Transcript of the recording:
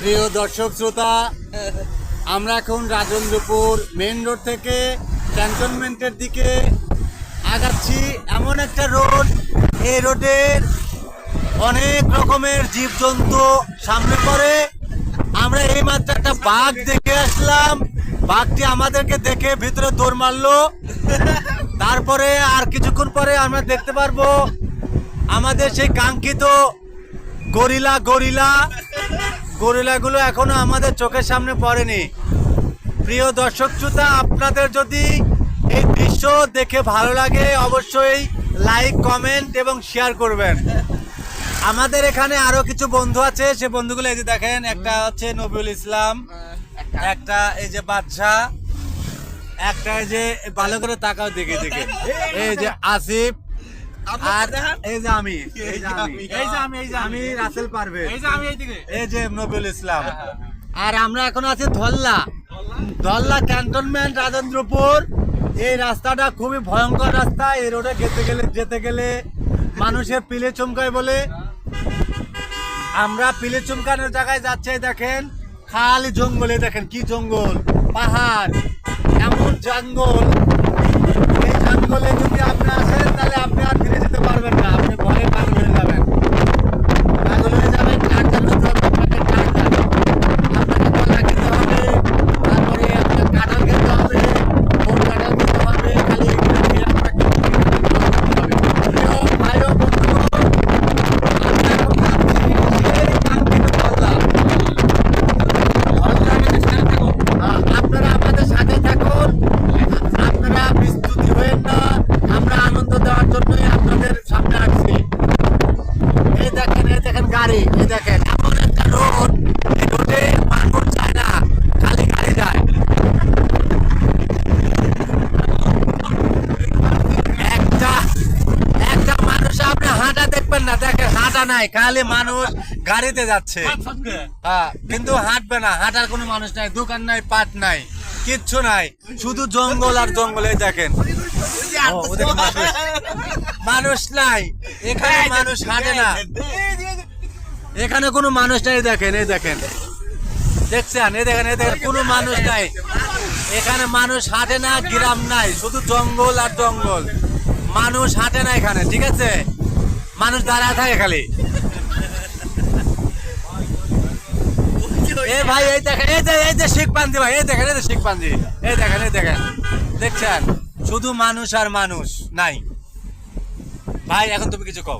প্রিয় দর্শক শ্রোতা, আমরা এখন রাজেন্দ্রপুর মেইন রোড থেকে ক্যান্টনমেন্টের দিকে আগাচ্ছি। এমন একটা রোড, এই রোডের অনেক রকমের জীবজন্তু সামনে পড়ে। আমরা এইমাত্র একটা বাঘ দেখে আসলাম, বাঘটি আমাদেরকে দেখে ভিতরে দৌড় মারলো। তারপরে আর কিছুক্ষণ পরে আমরা দেখতে পারবো আমাদের সেই কাঙ্ক্ষিত গরিলাগুলো এখনো আমাদের চোখের সামনে পড়েনি। প্রিয় দর্শক শ্রোতা, আপনাদের যদি এই দৃশ্য দেখে ভালো লাগে অবশ্যই লাইক, কমেন্ট এবং শেয়ার করবেন। আমাদের এখানে আরো কিছু বন্ধু আছে, সে বন্ধুগুলো এই যে দেখেন, একটা হচ্ছে নবিউল ইসলাম, একটা এই যে বাদশা, একটা এই যে ভালো করে তাকাও দেখে দেখে, এই যে আসিফ, আর এই যে আমি রাসেল পারভেজ, এই যে নবিউল ইসলাম। আর আমরা এখন আছি ধল্লা ক্যান্টনমেন্ট রাজেন্দ্রপুর। এই রাস্তাটা খুবই ভয়ঙ্কর রাস্তা। এই রোডে যেতে গেলে মানুষের পিলে চমকায় বলে আমরা পিলে চমকানোর জায়গায় যাচ্ছে। দেখেন খালি জঙ্গলে, দেখেন কি জঙ্গল, পাহাড়, এমন জঙ্গল। এই জঙ্গলে যদি আপনি আসেন তাহলে আপনি আর ফিরে যেতে পারবেন না, আপনি ভয়ে পাগল হয়ে যাবেন। তার জন্য আপনাকে কলা খেতে হবে, তারপরে আপনার কাঁঠাল খেতে হবে, কোন কাঁঠাল খেতে হবে, খালি আপনারা আমাদের সাথে থাকুন, আপনারা বিস্তুতি হবেন না। আমরা আনন্দ দেওয়ার জন্যই আপনাদের সামনে আসছি। এই দেখেন গাড়ি, এই দেখেন এমন একটা রোড, এই রোডে মানুষ যায় না, খালি গাড়ি যায়। একটা মানুষ আপনি হাঁটা দেখবেন না, দেখেন হাঁটা নাই, খালি মানুষ গাড়িতে যাচ্ছে। হ্যাঁ, কিন্তু হাঁটবে না, হাঁটার কোনো মানুষ নাই, দোকান নাই, পাট নাই, কিচ্ছু নাই, শুধু জঙ্গল আর জঙ্গল। এই দেখেন মানুষ নাই, এখানে মানুষ হাঁটে না, এখানে কোনো মানুষ নাই। দেখেন এই দেখেন, দেখছেন, এই দেখেন কোনো মানুষ নাই, এখানে মানুষ হাঁটে না, গ্রাম নাই, শুধু জঙ্গল আর জঙ্গল, মানুষ হাঁটে না এখানে। ঠিক আছে, মানুষ দাঁড়ায় থাকে খালি। এই ভাই এই দেখেন, এই যে শিখপাঞ্জি ভাই, এই দেখেন, এই যে শিখপাঞ্জি, এই দেখেন দেখছেন, শুধু মানুষ আর মানুষ নাই। ভাই এখন তুমি কিছু কও।